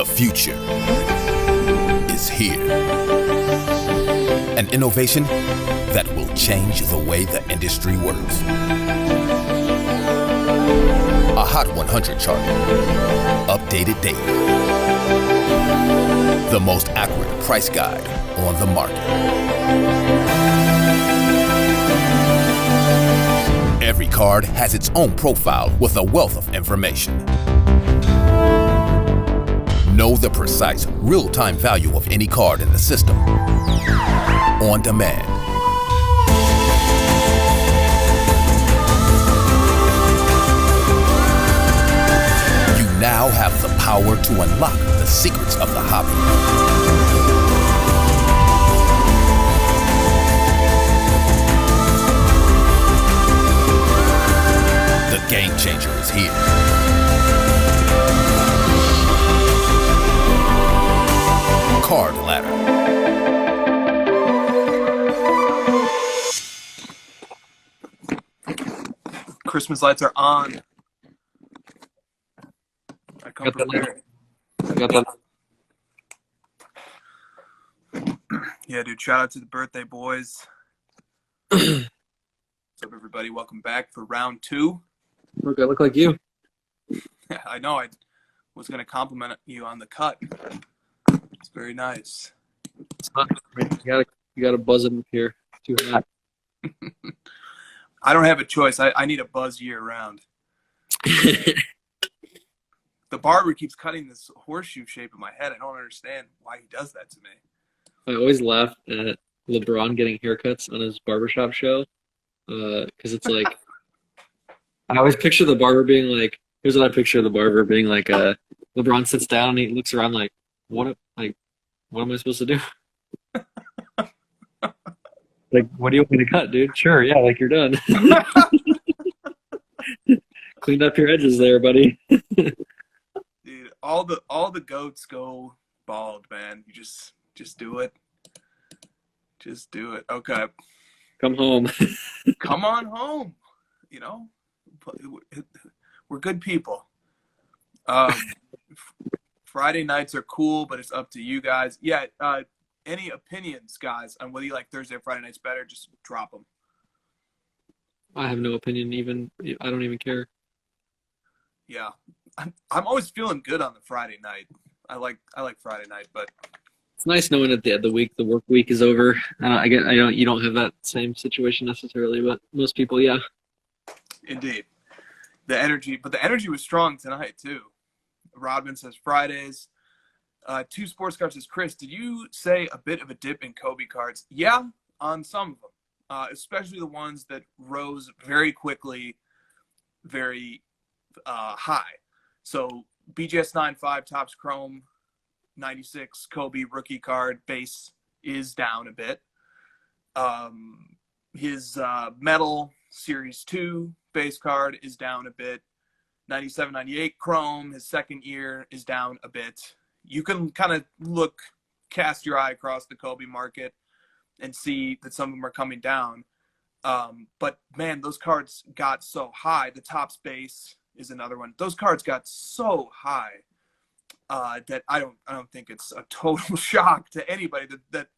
The future is here. An innovation that will change the way the industry works. A Hot 100 chart, updated daily. The most accurate price guide on the market. Every card has its own profile with a wealth of information. Know the precise, real-time value of any card in the system. On demand. You now have the power to unlock the secrets of the hobby. The game changer is here. Card Ladder. Christmas lights are on. I come prepared. I got that. Yeah, dude. Shout out to the birthday boys. What's up, everybody? Welcome back for round 2. Look, I look like you. I know. I was going to compliment you on the cut. It's very nice. You gotta buzz it here. Too hot. I don't have a choice. I need a buzz year round. The barber keeps cutting this horseshoe shape in my head. I don't understand why he does that to me. I always laugh at LeBron getting haircuts on his barbershop show because it's like I always picture the barber being like, here's what I picture the barber being like. LeBron sits down and he looks around like, what am I supposed to do? Like, what do you want me to cut, dude? Sure, yeah, like you're done. Cleaned up your edges there, buddy. Dude, all the goats go bald, man. You just do it. Just do it. Okay. Come home. Come on home. You know, we're good people. Friday nights are cool, but it's up to you guys. Yeah. Any opinions, guys, on whether you like Thursday or Friday nights better? Just drop them. I have no opinion. I don't even care. Yeah, I'm always feeling good on the Friday night. I like Friday night, but it's nice knowing at the end of the week, the work week is over. You don't have that same situation necessarily, but most people, yeah. Indeed, the energy was strong tonight too. Rodman says Fridays. 2 Sports Cards says, Chris, did you say a bit of a dip in Kobe cards? Yeah, on some of them, especially the ones that rose very quickly, very high. So BGS 9.5 Topps Chrome 96 Kobe rookie card base is down a bit. His metal Series 2 base card is down a bit. 97-98 Chrome, his second year, is down a bit. You can kind of cast your eye across the Kobe market and see that some of them are coming down. But man, those cards got so high. The Topps base is another one. Those cards got so high that I don't think it's a total shock to anybody that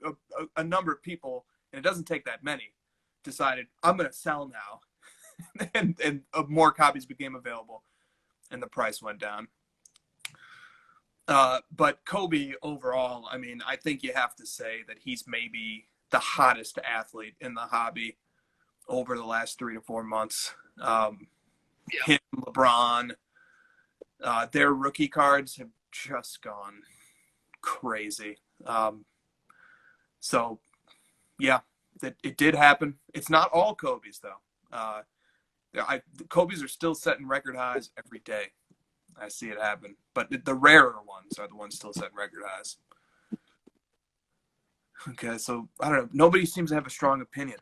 a number of people, and it doesn't take that many, decided I'm going to sell now, and more copies became available, and the price went down. But Kobe overall, I mean, I think you have to say that he's maybe the hottest athlete in the hobby over the last 3 to 4 months. Him, LeBron, their rookie cards have just gone crazy. So, yeah, it did happen. It's not all Kobe's, though. Kobe's are still setting record highs every day. I see it happen. But the rarer ones are the ones still setting record highs. Okay, so, I don't know. Nobody seems to have a strong opinion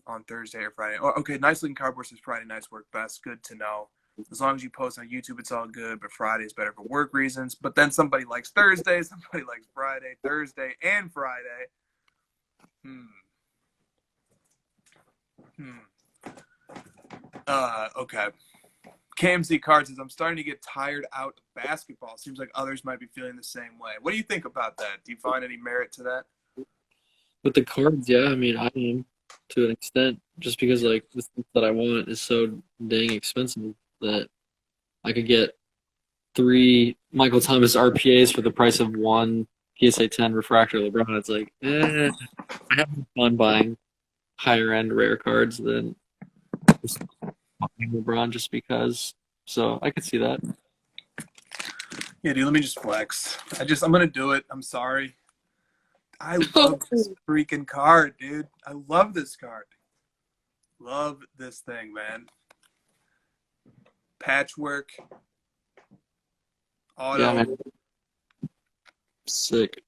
on Thursday or Friday. Oh, okay, Nice Looking Cardboard says Friday nights work best. Good to know. As long as you post on YouTube, it's all good, but Friday is better for work reasons. But then somebody likes Thursday, somebody likes Friday, Thursday, and Friday. Okay. KMC Card says, I'm starting to get tired out of basketball. Seems like others might be feeling the same way. What do you think about that? Do you find any merit to that? With the cards, yeah, I mean, I am to an extent, just because like the stuff that I want is so dang expensive that I could get 3 Michael Thomas RPAs for the price of 1 PSA 10 refractor LeBron. It's like, I have more fun buying higher end rare cards than just buying LeBron just because. So I could see that. Yeah, dude, let me just flex. I'm gonna do it. I'm sorry. I love this freaking card, dude. I love this card. Love this thing, man. Patchwork. Auto. Yeah, man. Sick.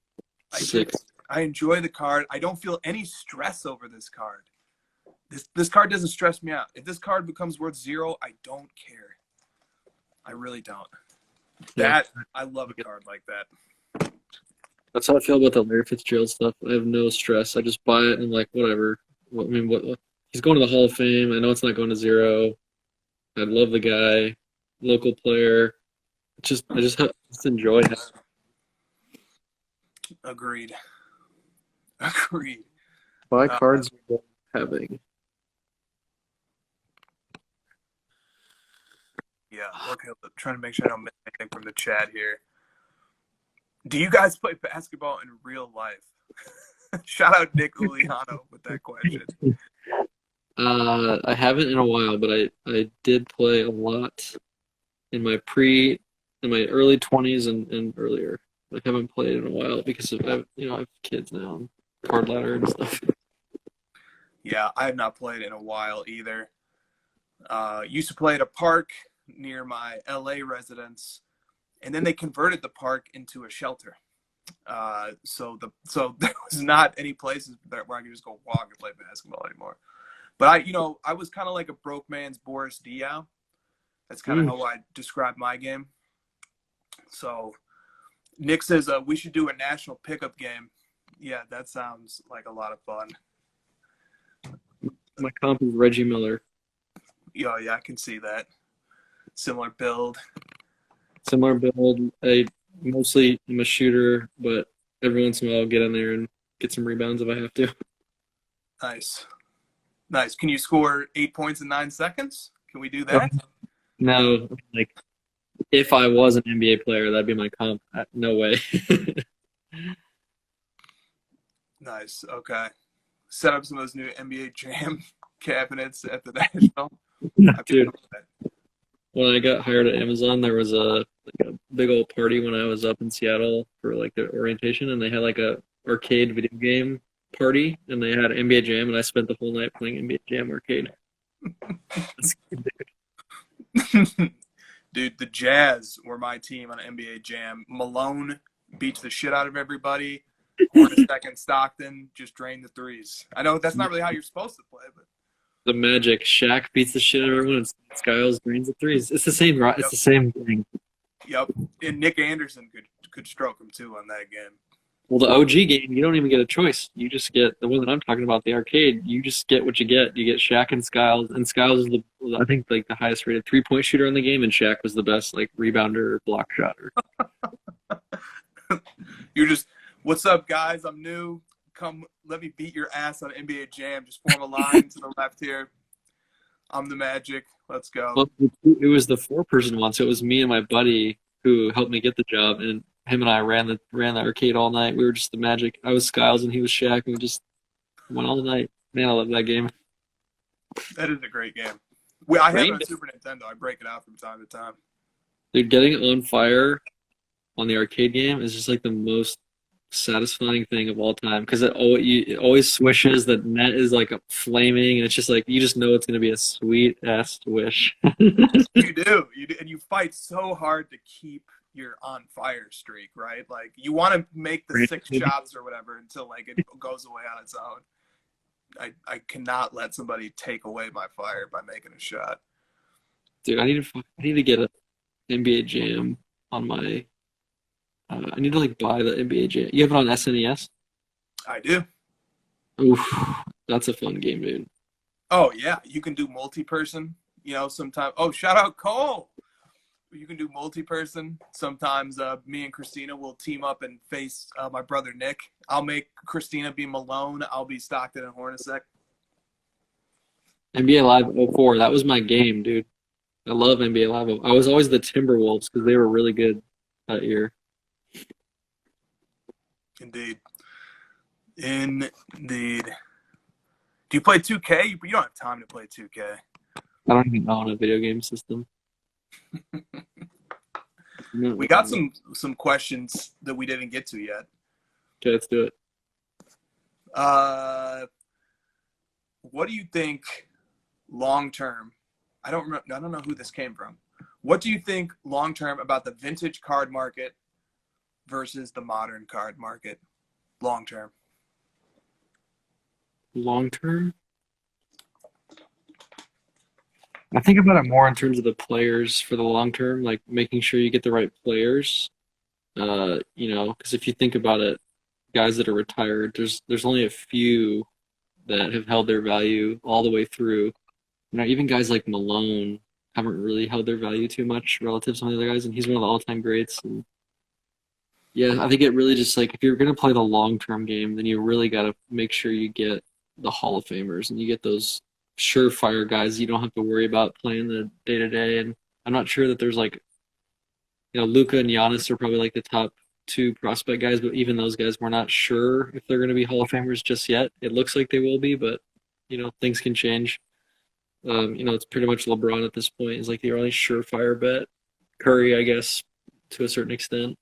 Sick. I enjoy the card. I don't feel any stress over this card. This card doesn't stress me out. If this card becomes worth 0, I don't care. I really don't. Yeah. I love a card like that. That's how I feel about the Larry Fitzgerald stuff. I have no stress. I just buy it and like whatever. I mean, what he's going to the Hall of Fame. I know it's not going to 0. I love the guy, local player. I just enjoy it. Agreed. Buy cards worth having. Yeah. Okay. I'm trying to make sure I don't miss anything from the chat here. Do you guys play basketball in real life? Shout out Nick Uliano with that question. I haven't in a while, but I did play a lot in my early 20s and earlier. I haven't played in a while because I have kids now and card ladder and stuff. Yeah, I have not played in a while either. Used to play at a park near my LA residence, and then they converted the park into a shelter. So there was not any places where I could just go walk and play basketball anymore. But I was kind of like a broke man's Boris Diaw. That's kind of how I describe my game. So Nick says we should do a national pickup game. Yeah, that sounds like a lot of fun. My comp is Reggie Miller. Yeah, I can see that. Similar build. I mostly am a shooter, but every once in a while I'll get in there and get some rebounds if I have to. Nice. Can you score 8 points in 9 seconds? Can we do that? No, like if I was an NBA player, that'd be my comp. No way. Nice. Okay. Set up some of those new NBA Jam cabinets at the National. Dude, when I got hired at Amazon, there was a big old party when I was up in Seattle for like the orientation, and they had like a arcade video game party, and they had NBA Jam, and I spent the whole night playing NBA Jam arcade. Dude, the Jazz were my team on NBA Jam. Malone beats the shit out of everybody. Second Stockton just drained the threes. I know that's not really how you're supposed to play, but the Magic, Shaq beats the shit out of everyone, and Skiles drains the threes. It's the same, right? It's the same thing. Yep, and Nick Anderson could stroke him too on that game. Well, the OG game, you don't even get a choice. You just get the one that I'm talking about, the arcade. You just get what you get. You get Shaq and Skiles, and Skiles is I think like the highest rated 3-point shooter in the game, and Shaq was the best like rebounder or block shotter. You're just, what's up, guys? I'm new. Come, let me beat your ass on NBA Jam. Just form a line to the left here. I'm the Magic. Let's go. Well, it was the 4-person one, so it was me and my buddy who helped me get the job, and him and I ran the arcade all night. We were just the Magic. I was Skiles and he was Shaq, and we just went all night. Man, I love that game. That is a great game. I have it on Super Nintendo. I break it out from time to time. Dude, getting on fire on the arcade game is just like the most satisfying thing of all time, because it always swishes. The net is like flaming, and it's just like you just know it's going to be a sweet ass swish. You do, and you fight so hard to keep your on fire streak, right? Like you want to make the 6 shots or whatever until like it goes away on its own. I cannot let somebody take away my fire by making a shot. Dude, I need to get a NBA Jam on my. I need to like buy the NBA Jam. You have it on SNES? I do. Oof, that's a fun game, dude. Oh yeah, you can do multi-person. You know, sometimes. Oh, shout out Cole. You can do multi-person. Sometimes me and Christina will team up and face my brother Nick. I'll make Christina be Malone. I'll be Stockton and Hornacek. NBA Live '04, that was my game, dude. I love NBA Live. I was always the Timberwolves because they were really good that year. Indeed. Indeed. Do you play 2K? You don't have time to play 2K. I don't even own a video game system. We got some questions that we didn't get to yet. Okay, let's do it. What do you think long term? I don't know who this came from. What do you think long term about the vintage card market versus the modern card market? Long term. Long term? I think about it more in terms of the players for the long term, like making sure you get the right players. Because if you think about it, guys that are retired, there's only a few that have held their value all the way through. Even guys like Malone haven't really held their value too much relative to some of the other guys, and he's one of the all-time greats. And yeah, I think it really just like if you're gonna play the long-term game, then you really got to make sure you get the Hall of Famers and you get those surefire guys you don't have to worry about playing the day-to-day. And I'm not sure that there's Luka and Giannis are probably like the top two prospect guys, but even those guys, we're not sure if they're going to be Hall of Famers just yet. It looks like they will be, but things can change. It's pretty much LeBron at this point is like the only surefire bet. Curry, I guess, to a certain extent.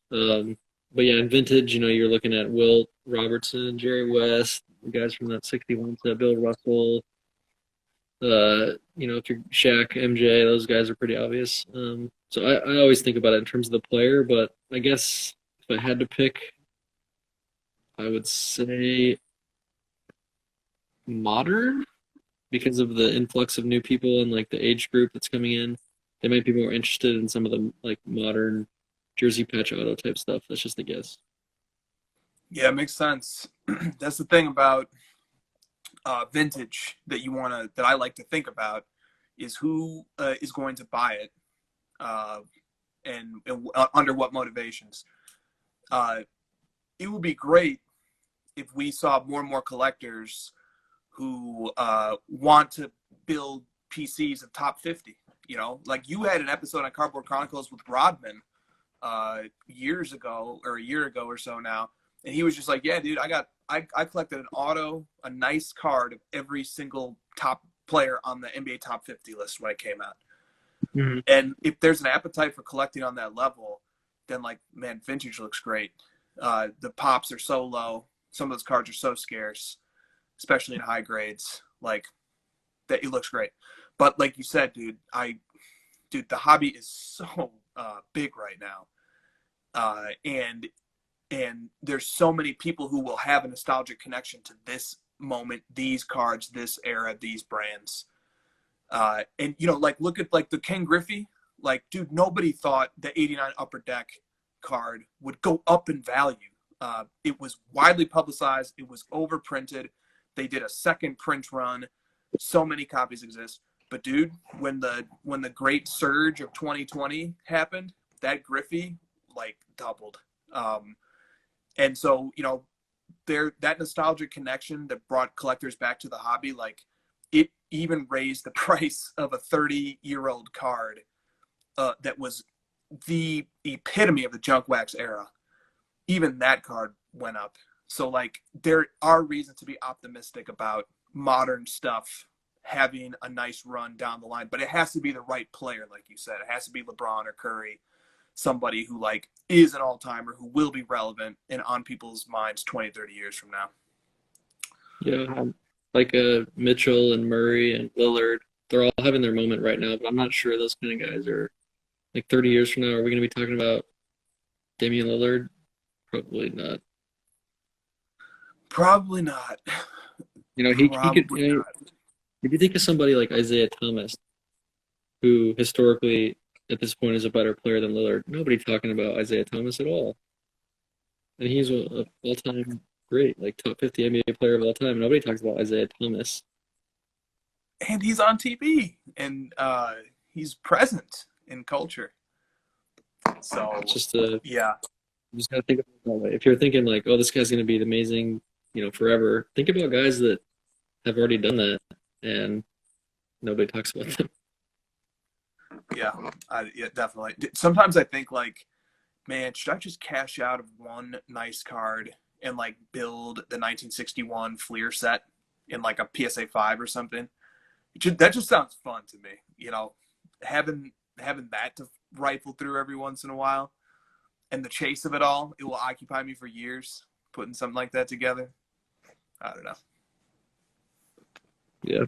But yeah, in vintage, you're looking at Wilt, Robertson, Jerry West, guys from that 61 to Bill Russell. If you're Shaq, MJ, those guys are pretty obvious. So I always think about it in terms of the player, but I guess if I had to pick, I would say modern because of the influx of new people and like the age group that's coming in. They might be more interested in some of the like modern jersey patch auto type stuff. That's just a guess. Yeah, it makes sense. That's the thing about vintage that I like to think about is who is going to buy it and under what motivations. It would be great if we saw more and more collectors who want to build PCs of top 50. Like you had an episode on Cardboard Chronicles with Rodman years ago or a year ago or so now. And he was just like, yeah, dude, I collected a nice card of every single top player on the NBA top 50 list when it came out. Mm-hmm. And if there's an appetite for collecting on that level, then like, man, vintage looks great. The pops are so low. Some of those cards are so scarce, especially in high grades. Like that, it looks great. But like you said, dude, the hobby is so big right now. And there's so many people who will have a nostalgic connection to this moment, these cards, this era, these brands. And look at like the Ken Griffey. Like, dude, nobody thought the 89 Upper Deck card would go up in value. It was widely publicized. It was overprinted. They did a second print run. So many copies exist. But dude, when the great surge of 2020 happened, that Griffey like doubled. And so, that nostalgic connection that brought collectors back to the hobby, like it even raised the price of a 30-year-old card that was the epitome of the junk wax era. Even that card went up. So like there are reasons to be optimistic about modern stuff having a nice run down the line, but it has to be the right player. Like you said, it has to be LeBron or Curry, somebody who like is an all-timer who will be relevant and on people's minds 20, 30 years from now. Yeah. Like Mitchell and Murray and Lillard, they're all having their moment right now, but I'm not sure those kind of guys are like 30 years from now. Are we going to be talking about Damian Lillard? Probably not. Probably not. He could. If you think of somebody like Isaiah Thomas, who historically at this point is a better player than Lillard, nobody's talking about Isaiah Thomas at all, and he's an all-time great, like top 50 NBA player of all time. Nobody talks about Isaiah Thomas. and he's on TV, and he's present in culture. So It's just yeah, you just gotta think about it that way. If you're thinking like, oh, this guy's gonna be amazing, forever, think about guys that have already done that and nobody talks about them. yeah, yeah, definitely. Sometimes I think like, man, should I just cash out of one nice card and like build the 1961 Fleer set in like a PSA 5 or something? That just sounds fun to me. Having that to rifle through every once in a while, and the chase of it all, it will occupy me for years. Putting something like that together, I don't know. Yeah.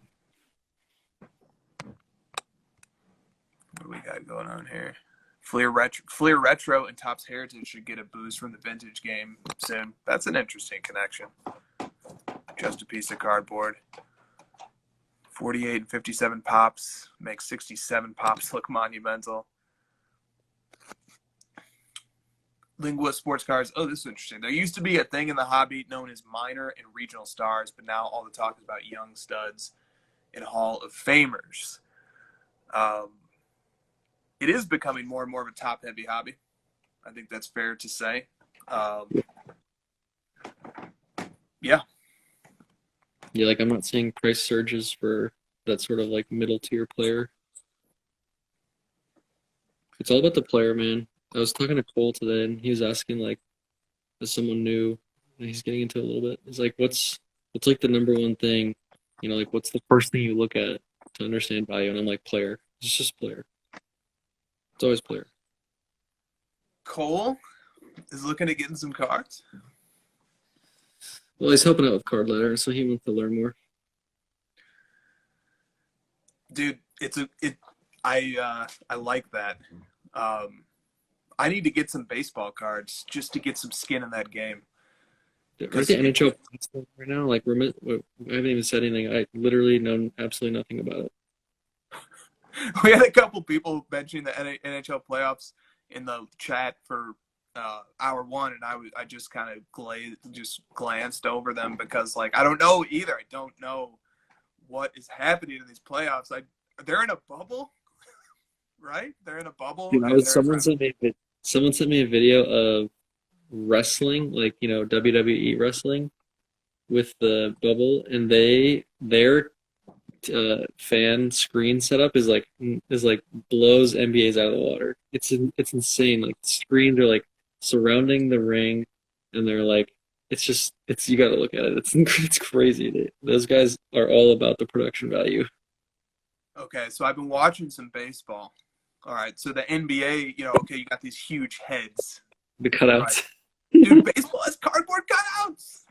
What do we got going on here? Fleer Retro and Topps Heritage should get a boost from the vintage game soon. That's an interesting connection. Just a piece of cardboard. 48 and 57 pops makes 67 pops look monumental. Lingua sports cards. Oh, this is interesting. There used to be a thing in the hobby known as minor and regional stars, but now all the talk is about young studs and Hall of Famers. It is becoming more and more of a top-heavy hobby. I think that's fair to say. Yeah. Yeah, like I'm not seeing price surges for that sort of like middle tier player. It's all about the player, man. I was talking to Cole today, and he was asking like, as someone new, and he's getting into it a little bit. He's like, what's like the number one thing? Like what's the first thing you look at to understand value? And I'm like, player. It's just player. It's always player. Cole is looking at getting some cards. Well, he's helping out with card ladder, so he wants to learn more. Dude, I like that. I need to get some baseball cards just to get some skin in that game. Where's the NHL right now? Like, I haven't even said anything. I literally know absolutely nothing about it. We had a couple people mentioning the NHL playoffs in the chat for hour one, and I just kind of glanced over them because like I don't know either. I don't know what is happening in these playoffs. They're in a bubble, right? They're in a bubble. Dude, someone sent me a video of wrestling, like WWE wrestling, with the bubble, and their fan screen setup is like blows NBA's out of the water. It's insane. Like the screens are like surrounding the ring, and they're like you got to look at it. It's crazy. Those guys are all about the production value. Okay, so I've been watching some baseball. All right, so the NBA, okay, you got these huge heads. The cutouts. Right? Dude, baseball has cardboard cutouts.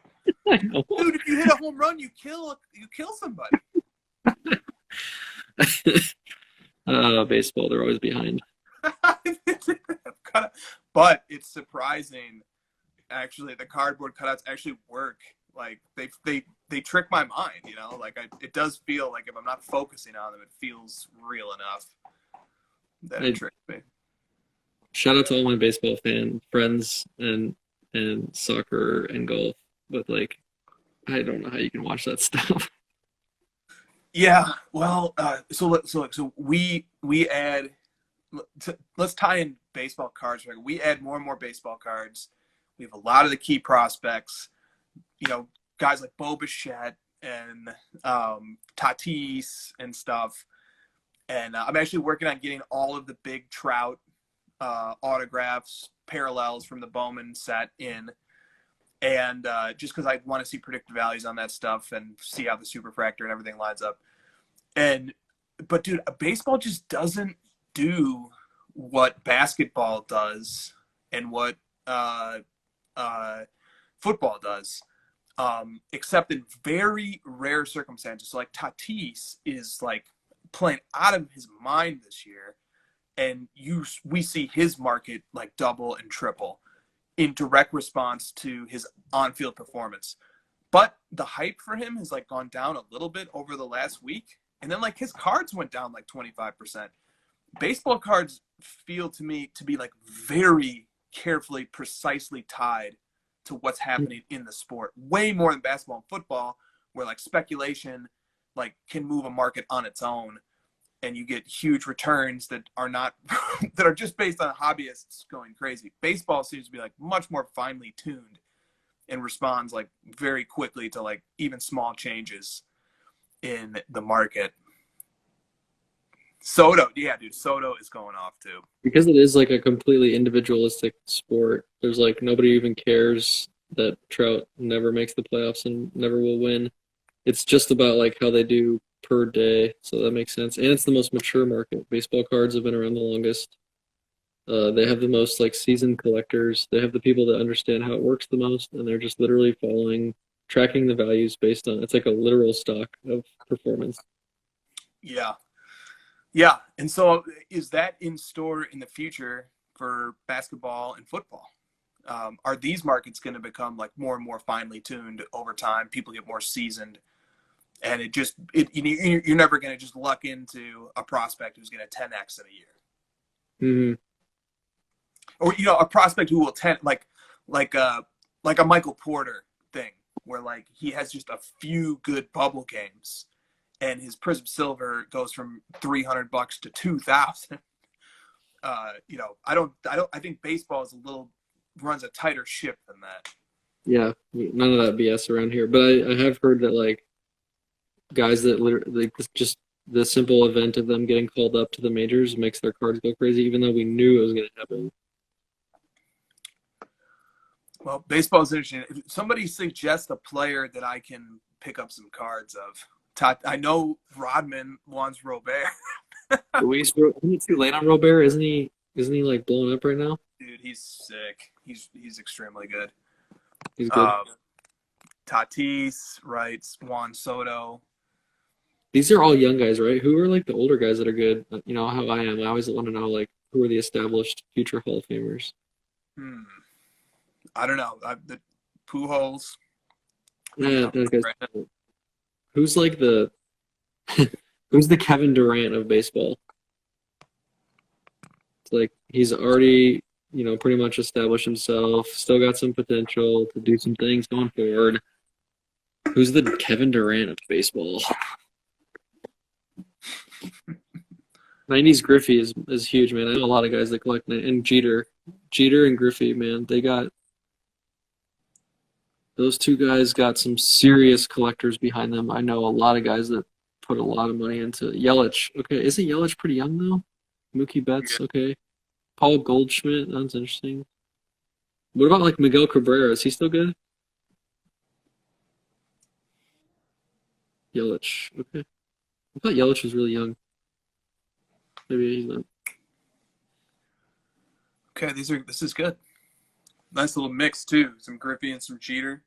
I know. Dude, if you hit a home run, you kill somebody. Baseball, they're always behind. But it's surprising, actually, the cardboard cutouts actually work. Like they trick my mind, Like it does feel like if I'm not focusing on them, it feels real enough that it tricks me. Shout out to all my baseball fan friends and soccer and golf, but like I don't know how you can watch that stuff. Yeah, well, so we add. Let's tie in baseball cards. Right? We add more and more baseball cards. We have a lot of the key prospects. Guys like Bo Bichette and Tatis and stuff. And I'm actually working on getting all of the big Trout autographs, parallels from the Bowman set in. And just because I want to see predictive values on that stuff and see how the superfractor and everything lines up. But dude, baseball just doesn't do what basketball does and what football does, except in very rare circumstances. So like Tatis is like playing out of his mind this year, and we see his market like double and triple in direct response to his on-field performance. But the hype for him has like gone down a little bit over the last week. And then like his cards went down like 25%. Baseball cards feel to me to be like very carefully, precisely tied to what's happening in the sport. Way more than basketball and football, where like speculation like can move a market on its own, and you get huge returns that are not that are just based on hobbyists going crazy. Baseball seems to be like much more finely tuned and responds like very quickly to like even small changes in the market. Soto, yeah, dude, Soto is going off too. Because it is like a completely individualistic sport. There's like nobody even cares that Trout never makes the playoffs and never will win. It's just about like how they do per day, so that makes sense. And it's the most mature market. Baseball cards have been around the longest. They have the most like seasoned collectors. They have the people that understand how it works the most, and they're just literally tracking the values based on, it's like a literal stock of performance. Yeah. Yeah. And so is that in store in the future for basketball and football? Are these markets going to become like more and more finely tuned over time? People get more seasoned, and you're never going to just luck into a prospect who's going to 10x in a year. Mm-hmm. Or a prospect who will like a Michael Porter thing, where like he has just a few good bubble games, and his Prism Silver goes from $300 to $2,000. I think baseball runs a tighter ship than that. Yeah, none of that BS around here. But I have heard that like guys that literally like just the simple event of them getting called up to the majors makes their cards go crazy, even though we knew it was going to happen. Well, baseball is interesting. If somebody suggests a player that I can pick up some cards of, I know Rodman wants Robert. Luis, isn't it too late on Robert? Isn't he like blowing up right now? Dude, he's sick. He's extremely good. He's good. Tatis, right? Juan Soto. These are all young guys, right? Who are like the older guys that are good? You know how I am. I always want to know like who are the established future Hall of Famers. I don't know. The Pujols. Yeah, that guy's who's like the who's the Kevin Durant of baseball? It's like he's already, pretty much established himself, still got some potential to do some things going forward. Who's the Kevin Durant of baseball? 90s Griffey is huge, man. I know a lot of guys that collect it. And Jeter and Griffey, man, those two guys got some serious collectors behind them. I know a lot of guys that put a lot of money into Yelich. Okay, isn't Yelich pretty young though? Mookie Betts, okay. Paul Goldschmidt, that's interesting. What about like Miguel Cabrera? Is he still good? Yelich, okay. I thought Yelich was really young. Maybe he's not. Okay, this is good. Nice little mix too. Some Griffey and some Jeter.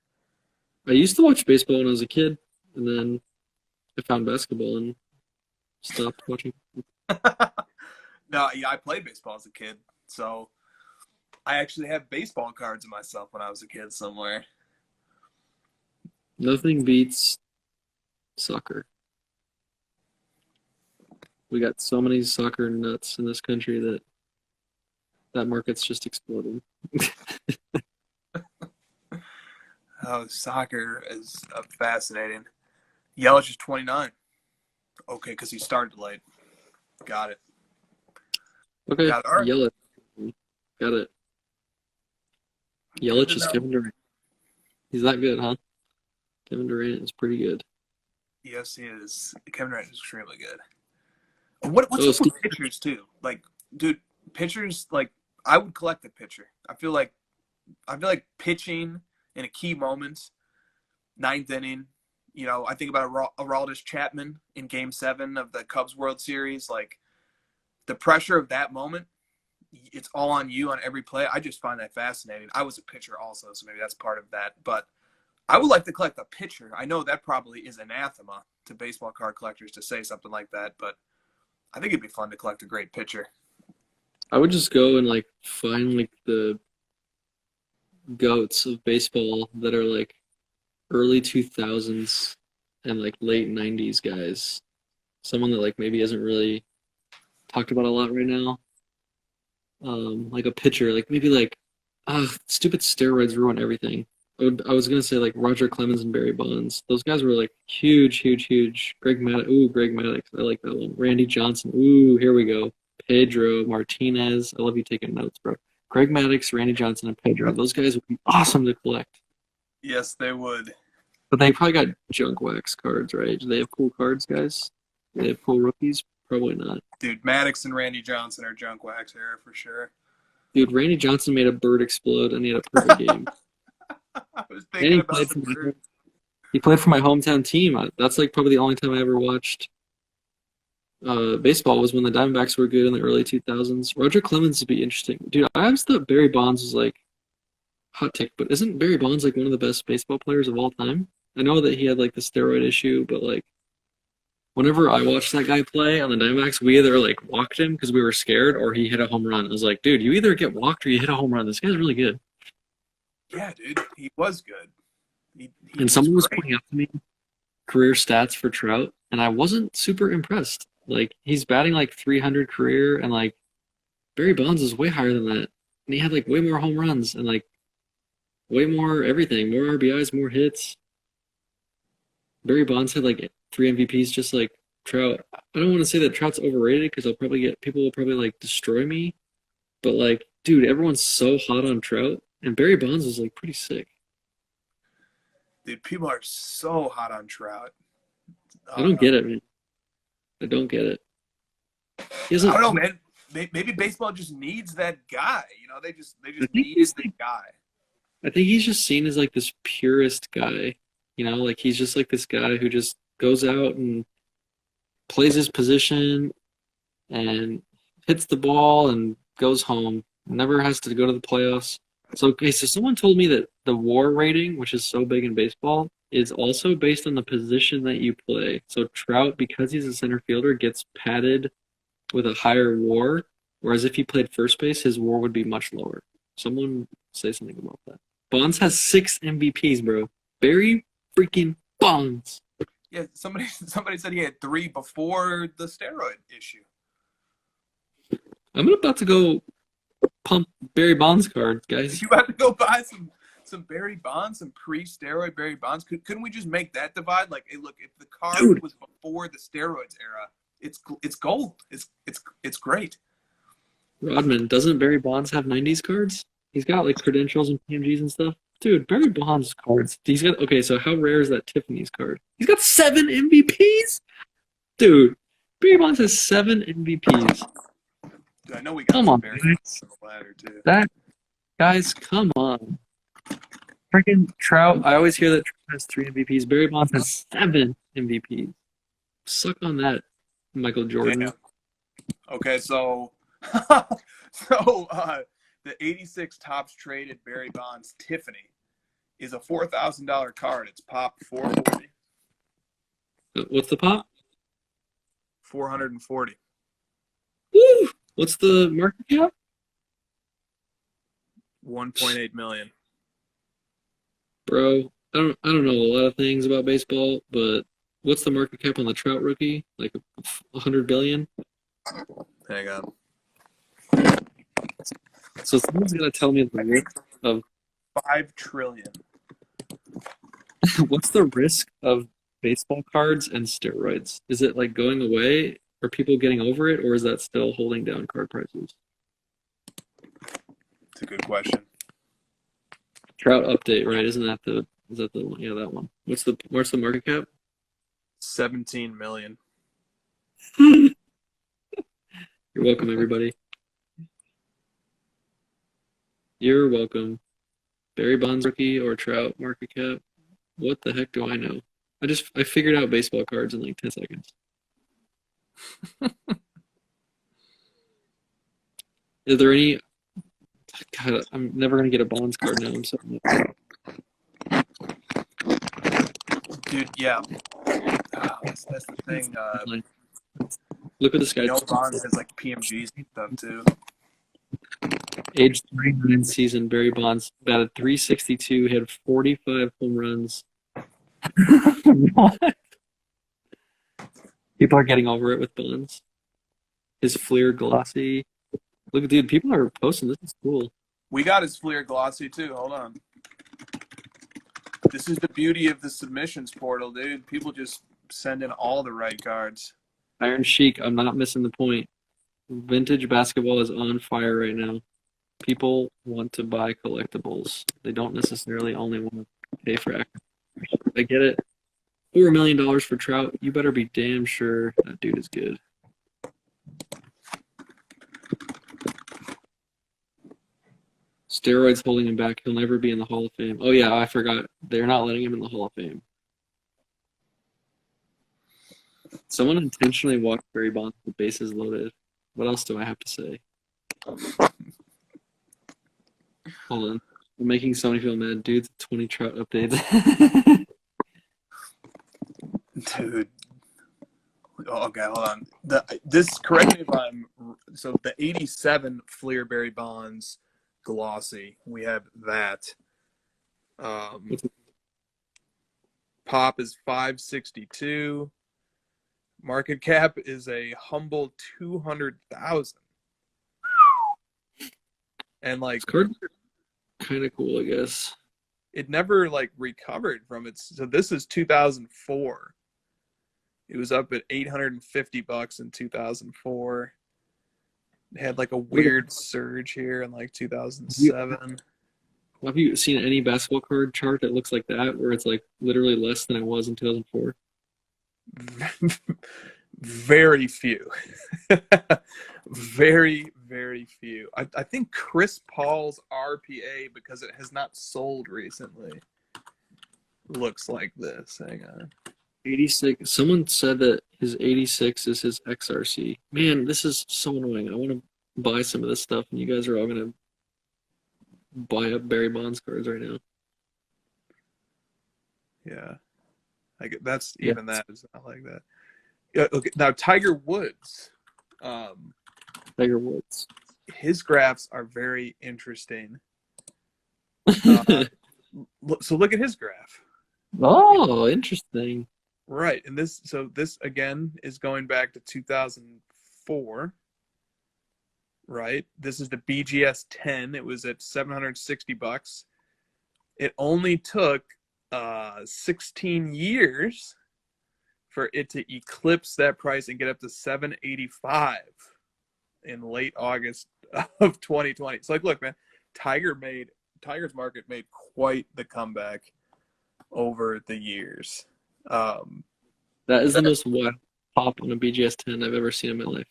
I used to watch baseball when I was a kid, and then I found basketball and stopped watching. No, yeah, I played baseball as a kid, so I actually have baseball cards of myself when I was a kid somewhere. Nothing beats soccer. We got so many soccer nuts in this country that market's just exploding. Oh, soccer is fascinating. Yelich is 29. Okay, because he started late. Got it. Okay, Got it. All right. Yelich. Got it. Yelich is Kevin Durant. He's that good, huh? Kevin Durant is pretty good. Yes, he is. Kevin Durant is extremely good. What's up with pitchers too? Like, dude, pitchers, like, I would collect a pitcher. I feel like pitching in a key moment, ninth inning. I think about Aroldis Chapman in Game 7 of the Cubs World Series. Like, the pressure of that moment, it's all on you on every play. I just find that fascinating. I was a pitcher also, so maybe that's part of that. But I would like to collect a pitcher. I know that probably is anathema to baseball card collectors to say something like that, but I think it'd be fun to collect a great pitcher. I would just go and like find like the goats of baseball that are like early 2000s and like late 90s guys. Someone that like maybe isn't really talked about a lot right now. Like a pitcher, like maybe like stupid steroids ruin everything. I was gonna say like Roger Clemens and Barry Bonds. Those guys were like huge, huge, huge. Greg Maddux. I like that one. Randy Johnson. Ooh, here we go. Pedro Martinez. I love you taking notes, bro. Greg Maddux, Randy Johnson, and Pedro. Those guys would be awesome to collect. Yes, they would. But they probably got junk wax cards, right? Do they have cool cards, guys? Do they have cool rookies? Probably not. Dude, Maddox and Randy Johnson are junk wax era for sure. Dude, Randy Johnson made a bird explode and he had a perfect game. I was And thinking about the he played for my hometown team. That's like probably the only time I ever watched baseball was when the Diamondbacks were good in the early 2000s. Roger Clemens would be interesting. Dude, I always thought Barry Bonds was like hot take, but isn't Barry Bonds like one of the best baseball players of all time? I know that he had like the steroid issue, but like whenever I watched that guy play on the Diamondbacks, we either like walked him because we were scared or he hit a home run. I was like, dude, you either get walked or you hit a home run. This guy's really good. Yeah, dude, he was good. He And someone was great. pointing out to me career stats for Trout, and I wasn't super impressed. Like he's batting like 300 career, and like Barry Bonds is way higher than that, and he had like way more home runs and like way more everything, more RBIs, more hits. Barry Bonds had like 3 MVPs, just like Trout. I don't want to say that Trout's overrated because people will probably like destroy me, but like, dude, everyone's so hot on Trout, and Barry Bonds was like pretty sick. Dude, people are so hot on Trout. I don't get it, man. I don't get it. He I doesn't. don't know, man. Maybe baseball just needs that guy. You know, they just think need he's the guy. I think he's just seen as like this purest guy, you know, like he's just like this guy who just goes out and plays his position and hits the ball and goes home. Never has to go to the playoffs. So, okay, so someone told me that the WAR rating, which is so big in baseball, is also based on the position that you play. So Trout, because he's a center fielder, gets padded with a higher WAR, whereas if he played first base, his WAR would be much lower. Someone say something about that. Bonds has 6 MVPs, bro. Barry freaking Bonds. Yeah, somebody said he had 3 before the steroid issue. I'm about to go pump Barry Bonds cards, guys. You have to go buy some Barry Bonds, some pre-steroid Barry Bonds. Couldn't we just make that divide? Like, hey, look, if the card Dude. was before the steroids era, it's gold. It's great. Rodman, doesn't Barry Bonds have 90s cards? He's got like credentials and PMGs and stuff. Dude, Barry Bonds cards. He's got okay, so how rare is that Tiffany's card? He's got 7 MVPs? Dude, Barry Bonds has 7 MVPs. Dude, I know we got Come some on, Barry guys. Bonds on the ladder too. That guys, come on. Freaking Trout. I always hear that Trout has 3 MVPs. Barry Bonds has 7 MVPs. Suck on that, Michael Jordan. Damn. Okay, so the 86 tops traded Barry Bonds Tiffany is a $4,000 card. It's pop 440. What's the pop? 440. Woo! What's the market cap? 1.8 million. Bro, I don't know a lot of things about baseball, but what's the market cap on the Trout rookie? Like 100 billion? Hang on. So someone's gonna tell me the risk of 5 trillion. what's the risk of baseball cards and steroids? Is it like going away? Are people getting over it, or is that still holding down card prices? It's a good question. Trout update, right? Is that the one? Yeah, that one. What's the market cap? 17 million. You're welcome, everybody. You're welcome. Barry Bonds rookie or Trout market cap? What the heck do I know? I figured out baseball cards in like 10 seconds. Is there any? God, I'm never gonna get a Bonds card now. I'm sorry. Dude, yeah. That's the thing. Look at this guy. Bonds has like PMGs and stuff too. Age 39 season, Barry Bonds batted .362, had 45 home runs. What? People are getting over it with Bonds. His Fleer glossy. Look, dude, people are posting. This is cool. We got his Fleer glossy too. Hold on. This is the beauty of the submissions portal, dude. People just send in all the right cards. Iron Sheik, I'm not missing the point. Vintage basketball is on fire right now. People want to buy collectibles. They don't necessarily only want to pay for acquisition. I get it. $4 million for Trout. You better be damn sure that dude is good. Steroids holding him back. He'll never be in the Hall of Fame. Oh yeah, I forgot. They're not letting him in the Hall of Fame. Someone intentionally walked Barry Bonds with the bases loaded. What else do I have to say? Hold on. I'm making somebody feel mad. Dude's 20 Trout updates. Dude. Oh, okay, hold on. Correct me if I'm, so the 87 Fleer Barry Bonds glossy, we have that. Pop is 562. Market cap is a humble 200,000. And like, This card kind of cool, I guess. it never like recovered from its. So this is 2004. It was up at $850 in 2004. It had like a weird surge here in like 2007. Have you seen any basketball card chart that looks like that, where it's like literally less than it was in 2004? Very few. Very, very few. I think Chris Paul's RPA, because it has not sold recently, looks like this. Hang on. 86. Someone said that his 86 is his XRC. Man, this is so annoying. I want to buy some of this stuff, and you guys are all going to buy up Barry Bonds cards right now. Yeah. That's even that is not like that. Yeah, okay. Now Tiger Woods. Tiger Woods. His graphs are very interesting. So look at his graph. Oh, interesting. Right. And this again is going back to 2004. Right. This is the BGS 10. It was at $760. It only took 16 years for it to eclipse that price and get up to 785 in late August of 2020. So like, look, man, Tiger's market made quite the comeback over the years. That is the most wild pop on a BGS 10 I've ever seen in my life.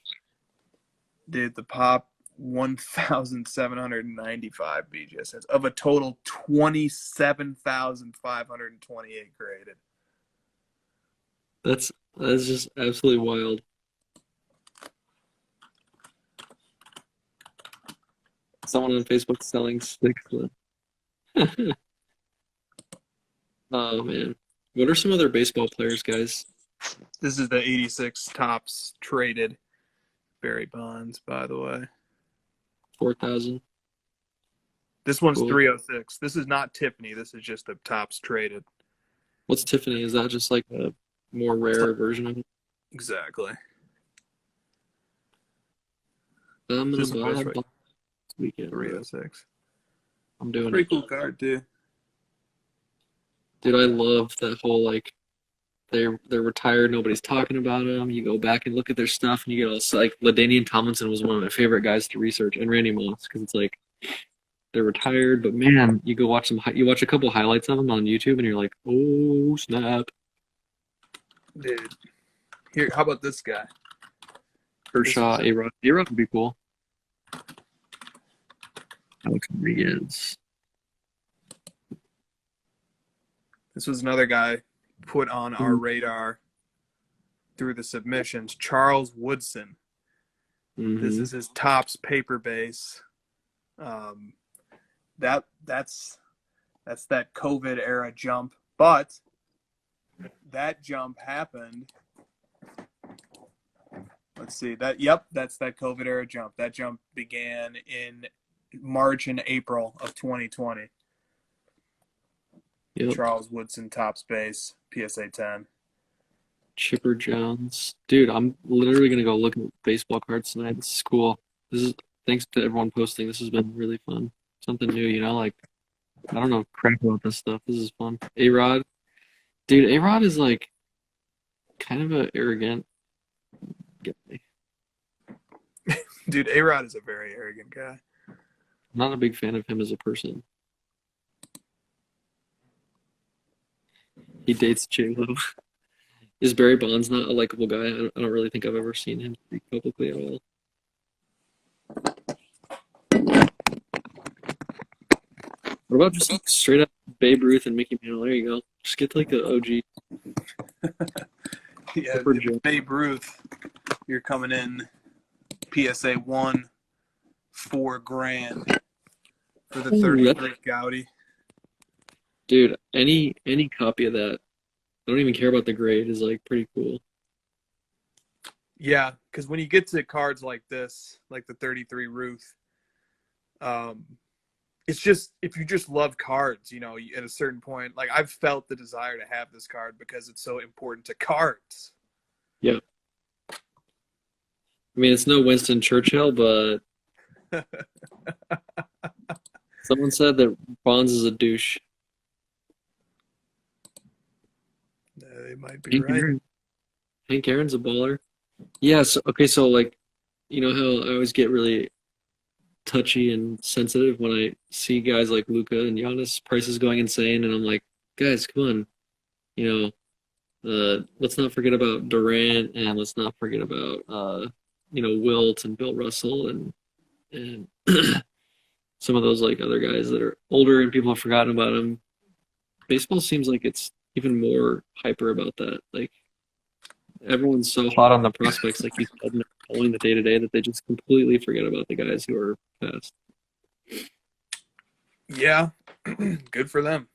Dude, the pop 1,795 BGS of a total 27,528 graded. That's just absolutely wild. Someone on Facebook selling sticks. Oh man, what are some other baseball players, guys? This is the 86 tops traded Barry Bonds, by the way. 4,000. This one's Cool. 306. This is not Tiffany. This is just the tops traded. What's Tiffany? Is that just like a more rare version of it? Exactly. I'm This gonna is buy right. this weekend. 306. I'm doing Pretty it. cool card, too. Dude, I love that whole like they're retired, nobody's talking about them. You go back and look at their stuff, and you get all like LaDainian Tomlinson was one of my favorite guys to research, and Randy Moss, because it's like they're retired, but man, you go watch them. You watch a couple highlights of them on YouTube, and you're like, oh snap! Dude. Here, how about this guy? Kershaw, A-Rod. A-Rod would be cool. Alex Rodriguez. This was another guy put on our radar through the submissions. Charles Woodson. Mhm. This is his tops paper base. That's that COVID era jump, but that jump happened. Let's see that's that COVID era jump. That jump began in March and April of 2020. Yep. Charles Woodson tops base, PSA 10. Chipper Jones. Dude, I'm literally gonna go look at baseball cards tonight. This is cool. Thanks to everyone posting. This has been really fun. Something new, like I don't know crap about this stuff. This is fun. A-Rod. Dude, A-Rod is like kind of an arrogant guy. Dude, A-Rod is a very arrogant guy. I'm not a big fan of him as a person. He dates J-Lo. Is Barry Bonds not a likable guy? I don't really think I've ever seen him speak publicly at all. What about just like straight up Babe Ruth and Mickey Mantle? There you go. Just get like the OG. Yeah, Super joke. Babe Ruth, you're coming in PSA 1, $4,000 for the Ooh, 33 Gaudi. Dude, any copy of that, I don't even care about the grade, is like pretty cool. Yeah, because when you get to cards like this, like the 33 Ruth, it's just, if you just love cards, you know, at a certain point, like I've felt the desire to have this card because it's so important to cards. Yeah. I mean, it's no Winston Churchill, but someone said that Bonds is a douche. They might be right. Hank Aaron's a baller. Yeah, so like, you know how I always get really touchy and sensitive when I see guys like Luka and Giannis prices going insane, and I'm like, guys, come on, you know, let's not forget about Durant, and let's not forget about you know, Wilt and Bill Russell and some of those like other guys that are older and people have forgotten about them. Baseball seems like it's even more hyper about that. Like everyone's so hot on the prospects, like you said, and following the day to day, that they just completely forget about the guys who are past. Yeah, good for them.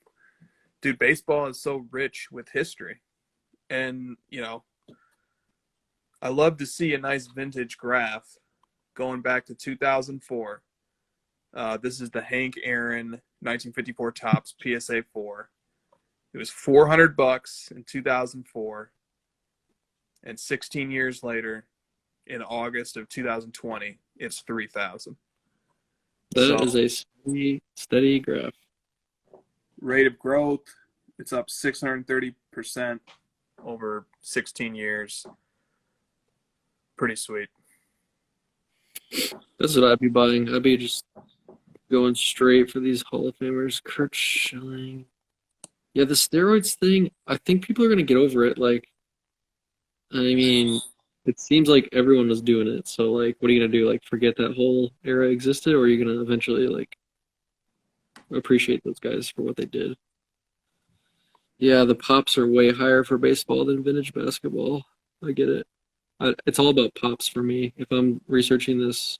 Dude, baseball is so rich with history. And, you know, I love to see a nice vintage graph going back to 2004. This is the Hank Aaron 1954 Topps PSA 4. It was $400 in 2004. And 16 years later, in August of 2020, it's $3,000. That is a steady graph. Rate of growth, it's up 630% over 16 years. Pretty sweet. That's what I'd be buying. I'd be just going straight for these Hall of Famers. Kurt Schilling. Yeah, the steroids thing, I think people are going to get over it. Like, I mean, it seems like everyone was doing it. So, like, what are you going to do? Like, forget that whole era existed? Or are you going to eventually, like, appreciate those guys for what they did? Yeah, the pops are way higher for baseball than vintage basketball. I get it. It's all about pops for me. If I'm researching this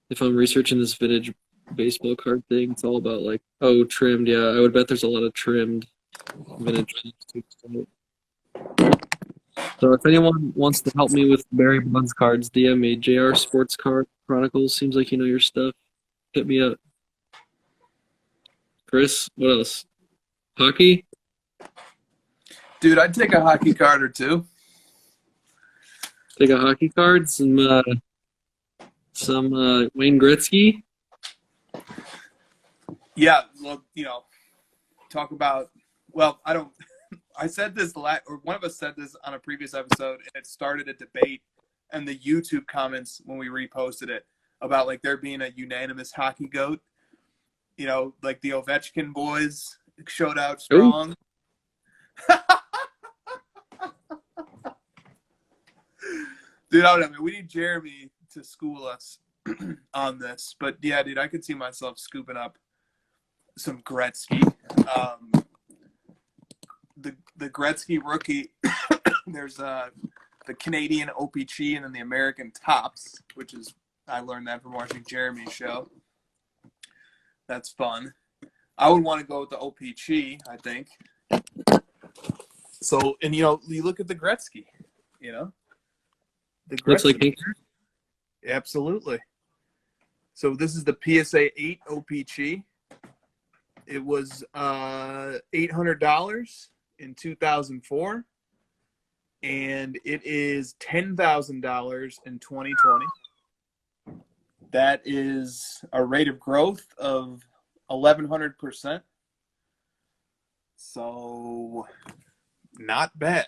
vintage baseball card thing, it's all about like, oh, trimmed. Yeah, I would bet there's a lot of trimmed vintage. So if anyone wants to help me with Barry Bonds cards, DM me. JR Sports Card Chronicles. Seems like you know your stuff. Hit me up. Chris, what else? Hockey? Dude, I'd take a hockey card or two. Take a hockey card, some Wayne Gretzky. Yeah, well, you know, talk about, well, I said this, or one of us said this on a previous episode, and it started a debate in the YouTube comments when we reposted it about like there being a unanimous hockey GOAT. You know, like the Ovechkin boys showed out strong. Dude, I don't know. We need Jeremy to school us on this. But yeah, dude, I could see myself scooping up some Gretzky. The Gretzky rookie, there's the Canadian OPC and then the American Tops, which is, I learned that from watching Jeremy's show. That's fun. I would want to go with the OPC, I think. So, and you know, you look at the Gretzky, you know? The Gretzky. Looks like Hank. Absolutely. So this is the PSA 8 OPC. It was $800 in 2004, and it is $10,000 in 2020. That is a rate of growth of 1,100%. So, not bad.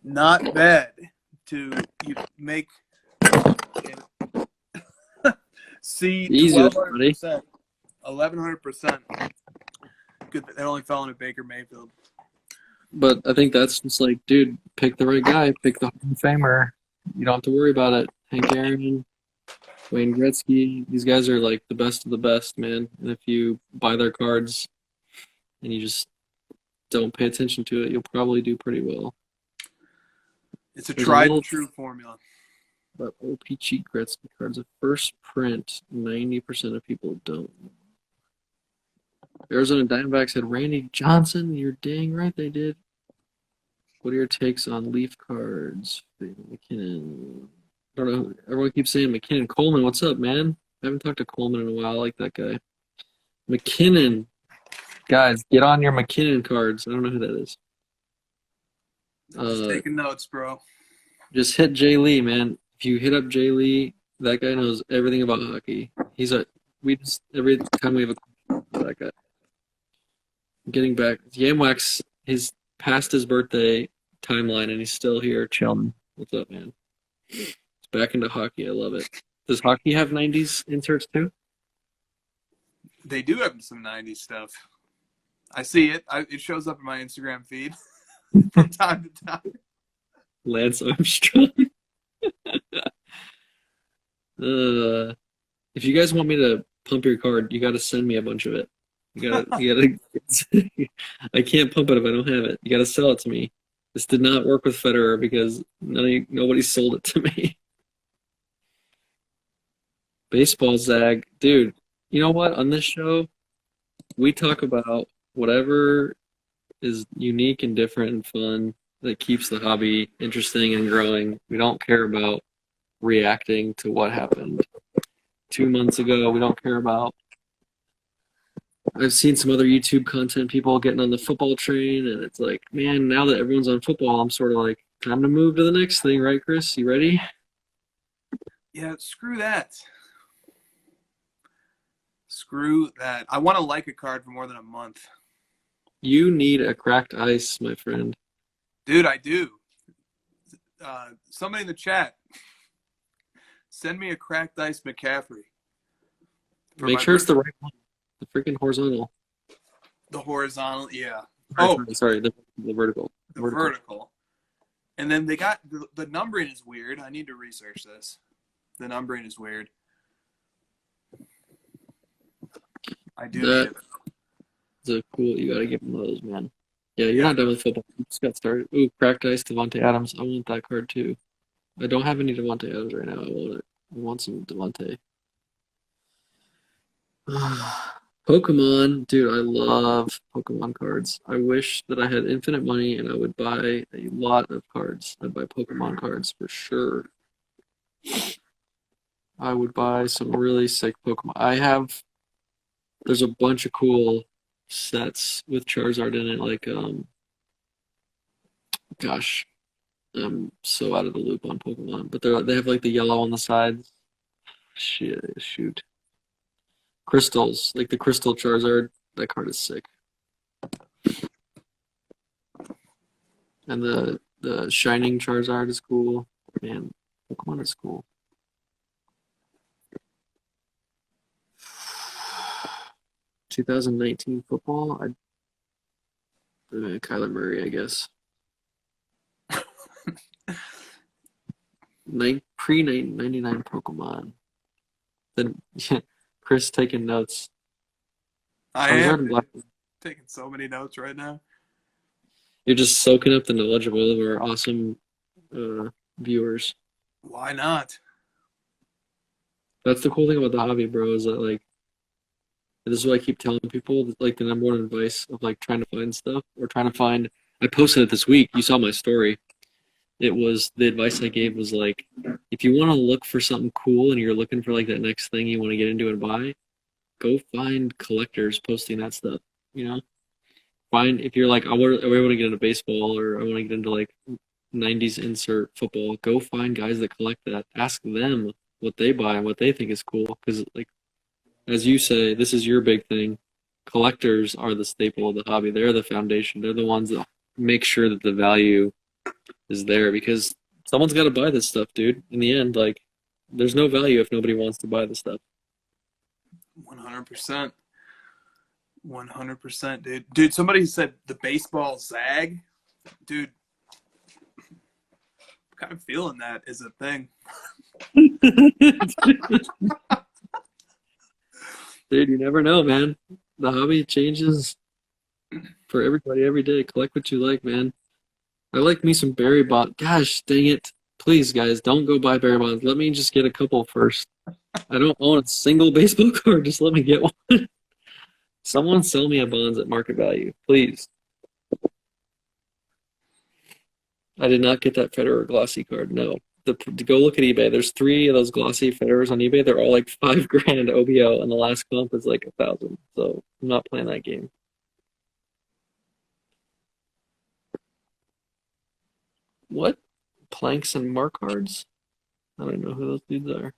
Not bad to you make see Easy, buddy. 1,200%, 1,100%. Good that it only fell into Baker Mayfield. But I think that's just like, dude, pick the right guy, pick the Hall of Famer. You don't have to worry about it. Hank Aaron, Wayne Gretzky, these guys are like the best of the best, man. And if you buy their cards and you just don't pay attention to it, you'll probably do pretty well. It's a There's tried little- and true formula. But OPG Gretzky cards, a first print, 90% of people don't. Arizona Diamondbacks had Randy Johnson. You're dang right they did. What are your takes on Leaf cards? McKinnon. I don't know. Everyone keeps saying McKinnon. Coleman, what's up, man? I haven't talked to Coleman in a while. I like that guy. McKinnon. Guys, get on your McKinnon cards. I don't know who that is. Just taking notes, bro. Just hit Jay Lee, man. If you hit up Jay Lee, that guy knows everything about hockey. Every time we have a question for that guy. Getting back, Yamwax, he's past his birthday timeline and he's still here chilling. What's up, man? It's back into hockey. I love it. Does hockey have 90s inserts too? They do have some 90s stuff. I see it. It shows up in my Instagram feed from time to time. Lance Armstrong. If you guys want me to pump your card, you got to send me a bunch of it. You gotta. I can't pump it if I don't have it. You got to sell it to me. This did not work with Federer because nobody sold it to me. Baseball Zag, dude. You know what? On this show, we talk about whatever is unique and different and fun that keeps the hobby interesting and growing. We don't care about reacting to what happened 2 months ago. We don't care about. I've seen some other YouTube content, people getting on the football train, and it's like, man, now that everyone's on football, I'm sort of like, time to move to the next thing, right, Chris? You ready? Yeah, screw that. Screw that. I want to like a card for more than a month. You need a cracked ice, my friend. Dude, I do. Somebody in the chat, send me a cracked ice McCaffrey. Make sure it's the right one. The freaking horizontal. The horizontal, yeah. Sorry, the vertical. The vertical. And then they got the numbering is weird. I need to research this. The numbering is weird. I do. That's a cool. You gotta give them those, man. Yeah, you're not done with football. You just got started. Ooh, cracked ice, Devontae Adams. I want that card too. I don't have any Devontae Adams right now. I want it. I want some Devontae. Pokemon, dude, I love Pokemon cards. I wish that I had infinite money and I would buy a lot of cards. I'd buy Pokemon cards for sure. I would buy some really sick Pokemon. There's a bunch of cool sets with Charizard in it, like, gosh, I'm so out of the loop on Pokemon, but they have like the yellow on the sides. Shoot. Crystals, like the Crystal Charizard, that card is sick. And the Shining Charizard is cool. Man, Pokemon is cool. "2019 football, Kyler Murray, I guess. Pre-99 Pokemon. Then Chris taking notes. I am taking so many notes right now. You're just soaking up the knowledge of all of our awesome viewers. Why not? That's the cool thing about the hobby, bro, is that, like, this is what I keep telling people, like, the number one advice of, like, trying to find stuff or trying to find. I posted it this week. You saw my story. It was, the advice I gave was, like, if you want to look for something cool and you're looking for, like, that next thing you want to get into and buy, go find collectors posting that stuff, you know? If you're like, I want to get into baseball or I want to get into, like, 90s insert football, go find guys that collect that. Ask them what they buy and what they think is cool, because, like, as you say, this is your big thing. Collectors are the staple of the hobby. They're the foundation. They're the ones that make sure that the value is there because someone's got to buy this stuff, dude. In the end, like, there's no value if nobody wants to buy the stuff. 100%. 100%, dude. Dude, somebody said the baseball zag. Dude, I'm kind of feeling that is a thing. Dude, you never know, man. The hobby changes for everybody every day. Collect what you like, man. I like me some Barry Bonds. Gosh, dang it. Please, guys, don't go buy Barry Bonds. Let me just get a couple first. I don't own a single baseball card. Just let me get one. Someone sell me a Bonds at market value, please. I did not get that Federer glossy card. No. Go look at eBay. There's 3 of those glossy Federers on eBay. They're all like $5,000 OBO, and the last comp is like 1,000. So I'm not playing that game. What? Planks and mark cards? I don't know who those dudes are.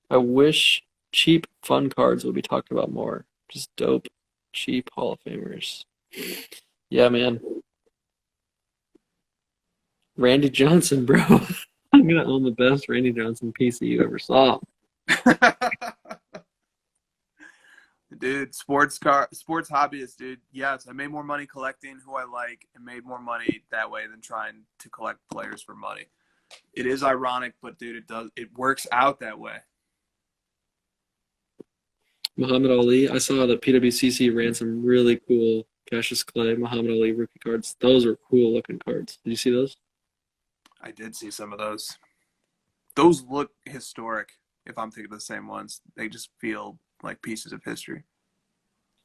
I wish cheap fun cards would be talked about more. Just dope, cheap Hall of Famers. Yeah, man. Randy Johnson, bro. I'm gonna own the best Randy Johnson PC you ever saw. Dude, sports hobbyist, dude. Yes, I made more money collecting who I like and made more money that way than trying to collect players for money. It is ironic, but dude, it works out that way. Muhammad Ali, I saw that PWCC ran some really cool Cassius Clay, Muhammad Ali rookie cards. Those are cool looking cards. Did you see those? I did see some of those. Those look historic, if I'm thinking the same ones. They just feel like pieces of history.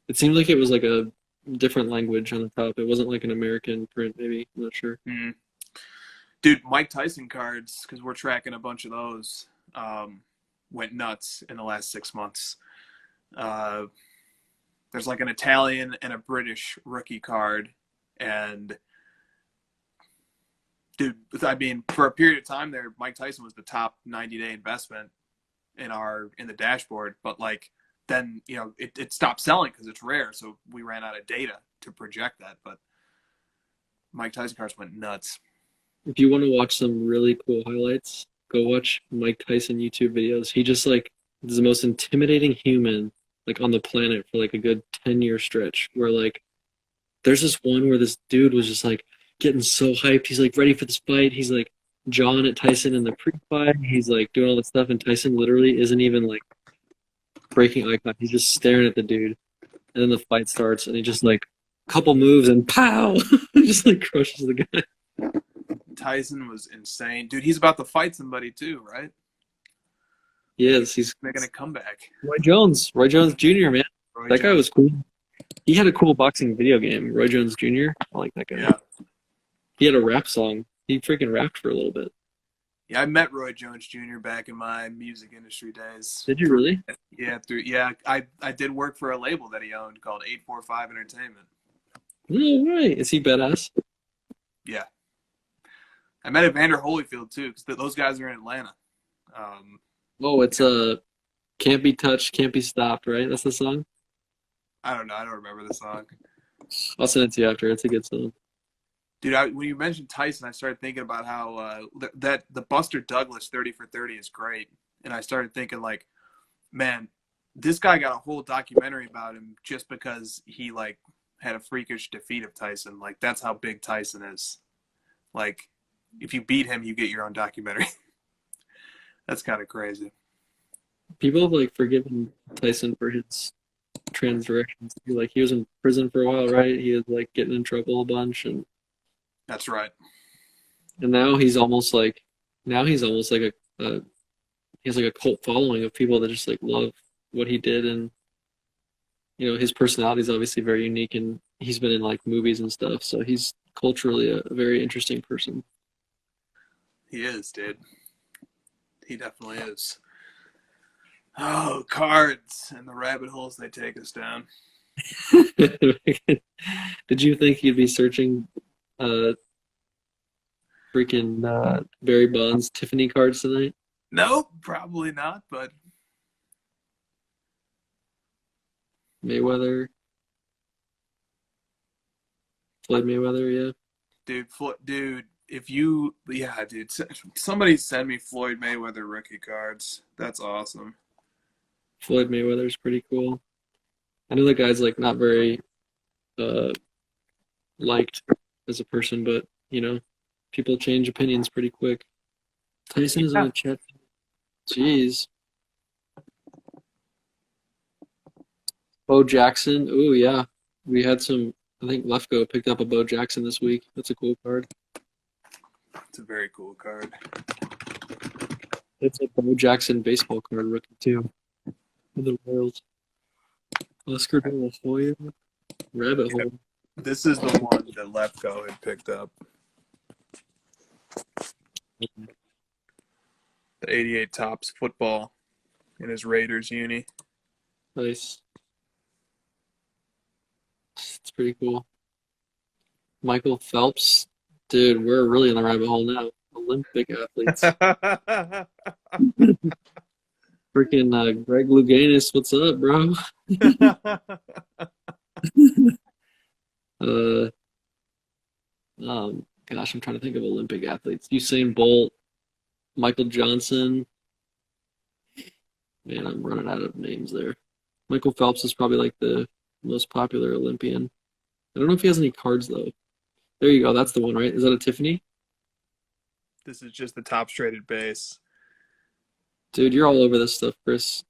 It seemed like it was like a different language on the top. It wasn't like an American print, maybe. I'm not sure. Mm-hmm. Dude, Mike Tyson cards, because we're tracking a bunch of those, went nuts in the last 6 months. There's like an Italian and a British rookie card, and dude, I mean, for a period of time there, Mike Tyson was the top 90-day investment in the dashboard, but like then it stopped selling because it's rare, so we ran out of data to project that. But Mike Tyson cards went nuts. If you want to watch some really cool highlights, go watch Mike Tyson YouTube videos. He just like is the most intimidating human like on the planet for like a good 10-year stretch, where like there's this one where this dude was just like getting so hyped. He's like ready for this fight. He's like jawing at Tyson in the pre-fight. He's like doing all this stuff, and Tyson literally isn't even like breaking eye contact. He's just staring at the dude. And then the fight starts, and he just like a couple moves and pow, just like crushes the guy. Tyson was insane, dude. He's about to fight somebody too, right? Yes, he's making a comeback. Roy Jones Jr., man. That guy was cool. He had a cool boxing video game, Roy Jones Jr. I like that guy. Yeah. He had a rap song. He freaking rapped for a little bit. Yeah, I met Roy Jones Jr. back in my music industry days. Did you really? Yeah, I did work for a label that he owned called 845 Entertainment. No way. Is he badass? Yeah. I met Evander Holyfield too, because those guys are in Atlanta. Oh, it's Can't Be Touched, Can't Be Stopped, right? That's the song? I don't know. I don't remember the song. I'll send it to you after. It's a good song. Dude, when you mentioned Tyson, I started thinking about how that the Buster Douglas 30 for 30 is great. And I started thinking like, man, this guy got a whole documentary about him just because he like had a freakish defeat of Tyson. Like that's how big Tyson is. Like if you beat him, you get your own documentary. That's kind of crazy. People have like forgiven Tyson for his transgressions. Like he was in prison for a while, right? He was like getting in trouble a bunch, and that's right. And now he's almost like he has like a cult following of people that just like love what he did, and his personality is obviously very unique, and he's been in like movies and stuff, so he's culturally a very interesting person. He is, dude. He definitely is. Oh, cards and the rabbit holes they take us down. Did you think you'd be searching freaking Barry Bonds Tiffany cards tonight? Nope, probably not, but Mayweather. Floyd Mayweather, yeah. Dude, somebody send me Floyd Mayweather rookie cards. That's awesome. Floyd Mayweather's pretty cool. I know the guy's like not very liked as a person, but people change opinions pretty quick. Tyson is in the chat. Jeez. Bo Jackson. Oh yeah. We had I think Lefko picked up a Bo Jackson this week. That's a cool card. It's a very cool card. It's a Bo Jackson baseball card rookie too. For the Royals. Oscar De La Hoya. Rabbit hole. This is the one that Lefko had picked up. The 88 Topps football in his Raiders uni. Nice. It's pretty cool. Michael Phelps. Dude, we're really in the rabbit hole now. Olympic athletes. Freaking Greg Louganis, what's up, bro? Gosh, I'm trying to think of Olympic athletes. Usain Bolt, Michael Johnson. Man, I'm running out of names there. Michael Phelps is probably like the most popular Olympian. I don't know if he has any cards though. There you go. That's the one, right? Is that a Tiffany? This is just the top traded base. Dude, you're all over this stuff, Chris.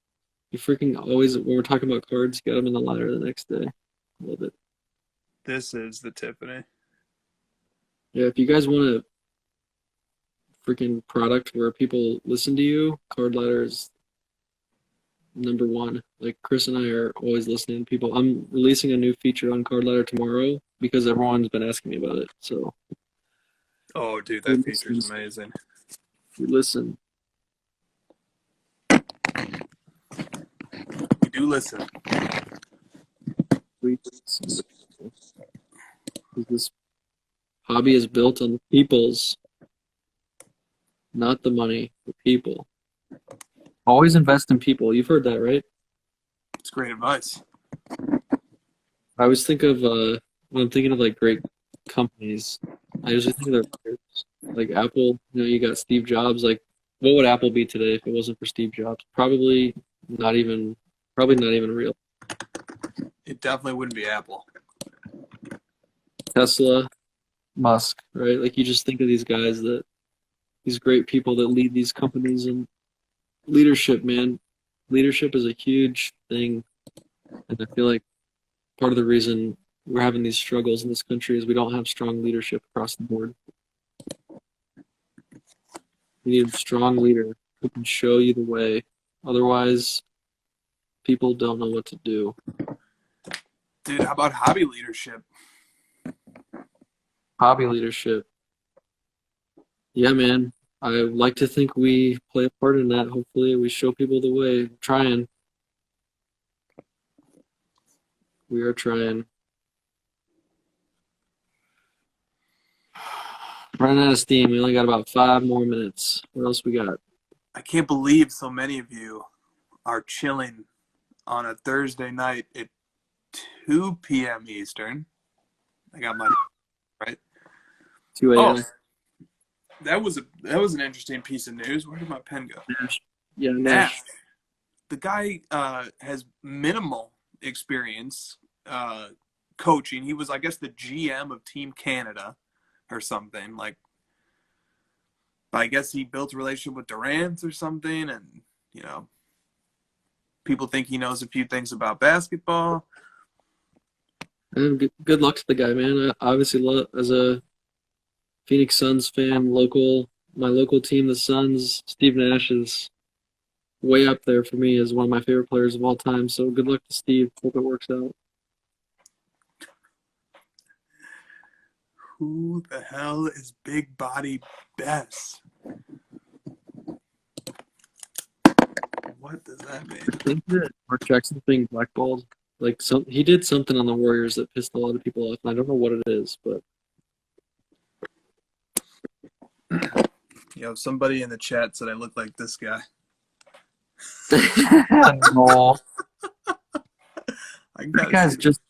You freaking always, when we're talking about cards, you got them in the ladder the next day. Love it. This is the Tiffany. Yeah, if you guys want a freaking product where people listen to you, Card Ladder is number one. Like Chris and I are always listening to people. I'm releasing a new feature on Card Ladder tomorrow because everyone's been asking me about it. So, oh, dude, that feature is amazing. If you listen, we do listen. This hobby is built on the people's, not the money, the people. Always invest in people. You've heard that, right? It's great advice. I always think of, when I'm thinking of like great companies, I usually think of their leaders. Like Apple, you got Steve Jobs. Like, what would Apple be today if it wasn't for Steve Jobs? Probably not even real. It definitely wouldn't be Apple. Tesla, Musk, right? Like you just think of these guys these great people that lead these companies, and leadership, man. Leadership is a huge thing. And I feel like part of the reason we're having these struggles in this country is we don't have strong leadership across the board. We need a strong leader who can show you the way. Otherwise, people don't know what to do. Dude, how about hobby leadership? Hobby leadership. Yeah, man. I like to think we play a part in that. Hopefully, we show people the way. I'm trying. We are trying. Running out of steam. We only got about 5 more minutes. What else we got? I can't believe so many of you are chilling on a Thursday night at 2 p.m. Eastern. I got my right. 2 a.m. Oh, that was an interesting piece of news. Where did my pen go? Nash. Yeah, Nash. The guy has minimal experience coaching. He was, I guess, the GM of Team Canada or something. Like, I guess he built a relationship with Durant or something, and people think he knows a few things about basketball. And good luck to the guy, man. I obviously love, as a Phoenix Suns fan, my local team, the Suns, Steve Nash is way up there for me as one of my favorite players of all time. So good luck to Steve. Hope it works out. Who the hell is Big Body Bess? What does that mean? I think that Mark Jackson being blackballed, he did something on the Warriors that pissed a lot of people off, and I don't know what it is, but somebody in the chat said I look like this guy. no. I can You kind of guys see just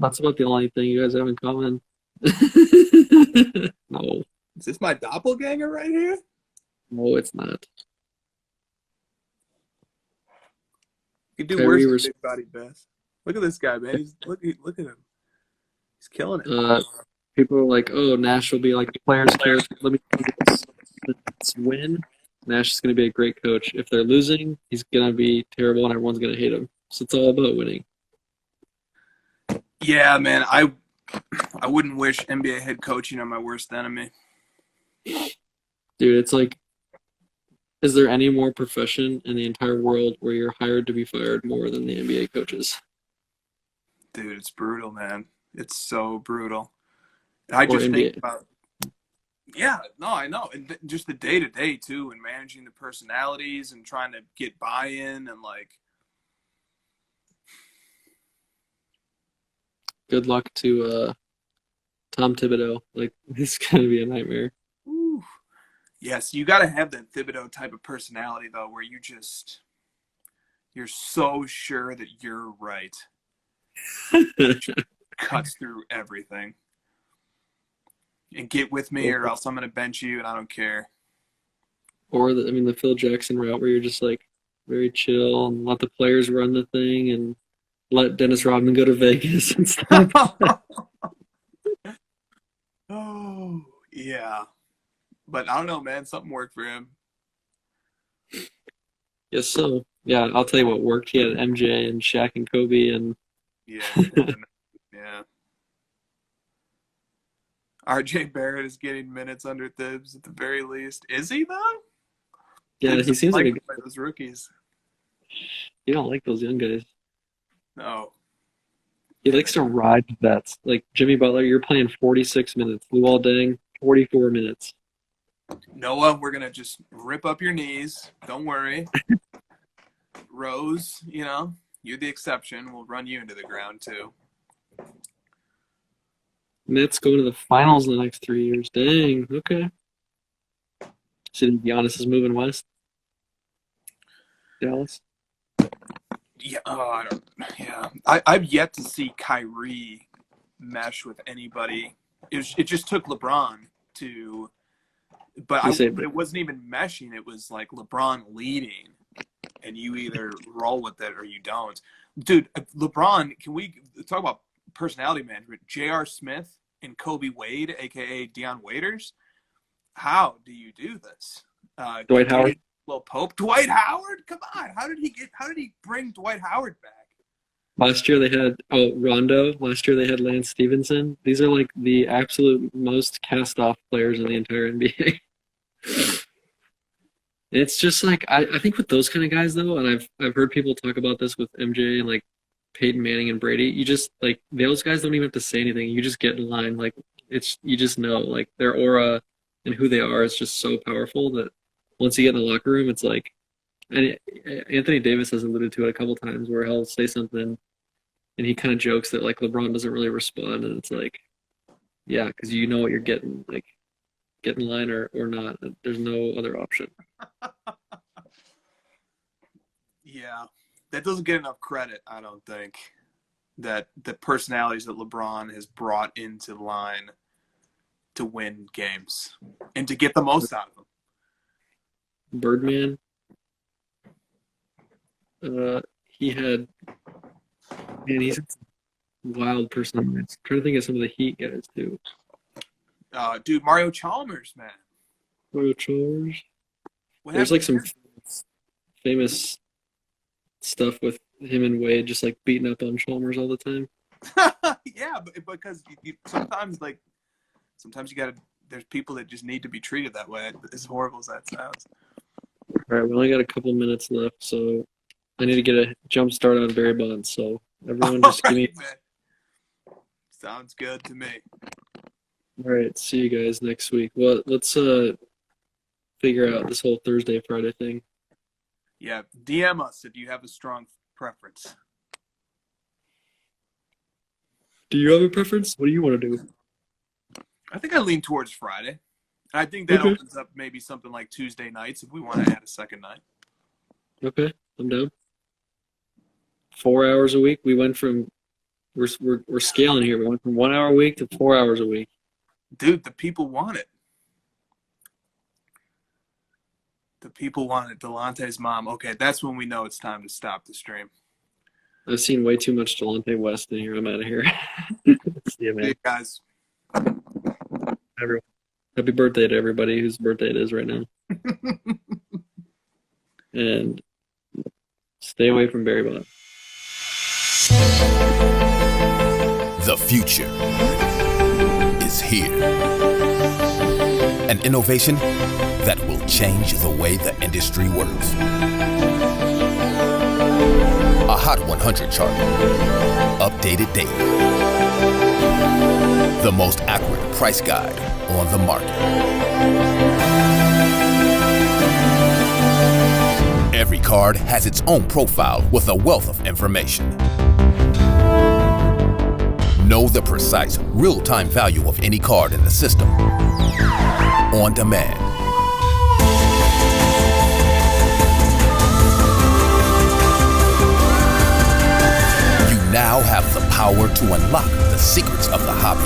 that's about the only thing you guys have in common. No, Is this my doppelganger right here? no, it's not. You could do Kyrie worse than was big body Beth. Look at this guy, man. Look at him. He's killing it. people are like, oh, Nash will be like the players coach. Let me tell you this. If it's win, Nash is going to be a great coach. If they're losing, he's going to be terrible and everyone's going to hate him. So it's all about winning. Yeah, man. I wouldn't wish NBA head coaching on my worst enemy. Dude, it's like, is there any more profession in the entire world where you're hired to be fired more than the NBA coaches? Dude, it's brutal, man. It's so brutal. I Or just NBA. think about, yeah, no, I know. And just the day to day, too, and managing the personalities and trying to get buy in and like, Good luck to Tom Thibodeau. Like, this is going to be a nightmare. ooh. Yes, you got to have that Thibodeau type of personality, though, where you're so sure that you're right. Cuts through everything. And get with me or else I'm going to bench you and I don't care. Or, the Phil Jackson route where you're just like very chill and let the players run the thing and let Dennis Rodman go to Vegas and stuff. Oh, yeah. But I don't know, man. Something worked for him. Yes, so. Yeah, I'll tell you what worked. He had MJ and Shaq and Kobe and Yeah. Yeah. RJ Barrett is getting minutes under Thibs at the very least. Is he, though? yeah, Thibs he is seems like liked by those rookies. you don't like those young guys. No. He likes to ride vets. Like Jimmy Butler, you're playing 46 minutes. Luol Deng, 44 minutes. Noah, we're going to just rip up your knees. Don't worry. Rose, you're the exception. We'll run you into the ground, too. Nets going to the finals in the next 3 years. Dang, okay. So Giannis is moving west? Dallas? Yeah, I've yet to see Kyrie mesh with anybody. It just took LeBron to, but it wasn't even meshing. It was like LeBron leading, and you either roll with it or you don't. Dude, LeBron, can we talk about personality management? J.R. Smith and Kobe Wade, a.k.a. Deion Waiters. How do you do this? Dwight Howard? Lil Pope. Dwight Howard? Come on. How did he bring Dwight Howard back? Last year they had Rondo. Last year they had Lance Stevenson. These are like the absolute most cast-off players in the entire NBA. It's just like I think with those kind of guys though, and I've heard people talk about this with MJ and like Peyton Manning and Brady. You just like those guys don't even have to say anything. You just get in line. Like you just know like their aura and who they are is just so powerful that once you get in the locker room, it's like, and Anthony Davis has alluded to it a couple times where he'll say something and he kind of jokes that like LeBron doesn't really respond, and it's like, yeah, because you know what you're getting, like get in line or not. There's no other option. Yeah, that doesn't get enough credit, I don't think. That the personalities that LeBron has brought into the line to win games and to get the most out of them. Birdman, he had, man, he's a wild personality. I'm trying to think of some of the Heat guys too. Dude, Mario Chalmers, man. Mario Chalmers. What There's like some happened famous stuff with him and Wade just like beating up on Chalmers all the time. there? Yeah, because sometimes you gotta. There's people that just need to be treated that way. As horrible as that sounds. All right, we only got a couple minutes left, so I need to get a jump start on Barry Bonds. So everyone just give me. Man. Sounds good to me. All right, see you guys next week. Well, let's figure out this whole Thursday, Friday thing. Yeah, DM us if you have a strong preference. Do you have a preference? What do you want to do? I think I lean towards Friday. I think that opens up maybe something like Tuesday nights if we want to add a second night. Okay, I'm down. 4 hours a week. We went from we're scaling here. We went from 1 hour a week to 4 hours a week. Dude, the people want it. The people want it. Delonte's mom. Okay, that's when we know it's time to stop the stream. I've seen way too much Delonte West in here. I'm out of here. See you, man. See you guys. Everyone. Happy birthday to everybody whose birthday it is right now. And stay away from Barry Bonds. The future is here. An innovation that will change the way the industry works. A Hot 100 chart, updated daily. The most accurate price guide on the market. Every card has its own profile with a wealth of information. Know the precise, real-time value of any card in the system. On demand. You now have the power to unlock the secrets of the hobby.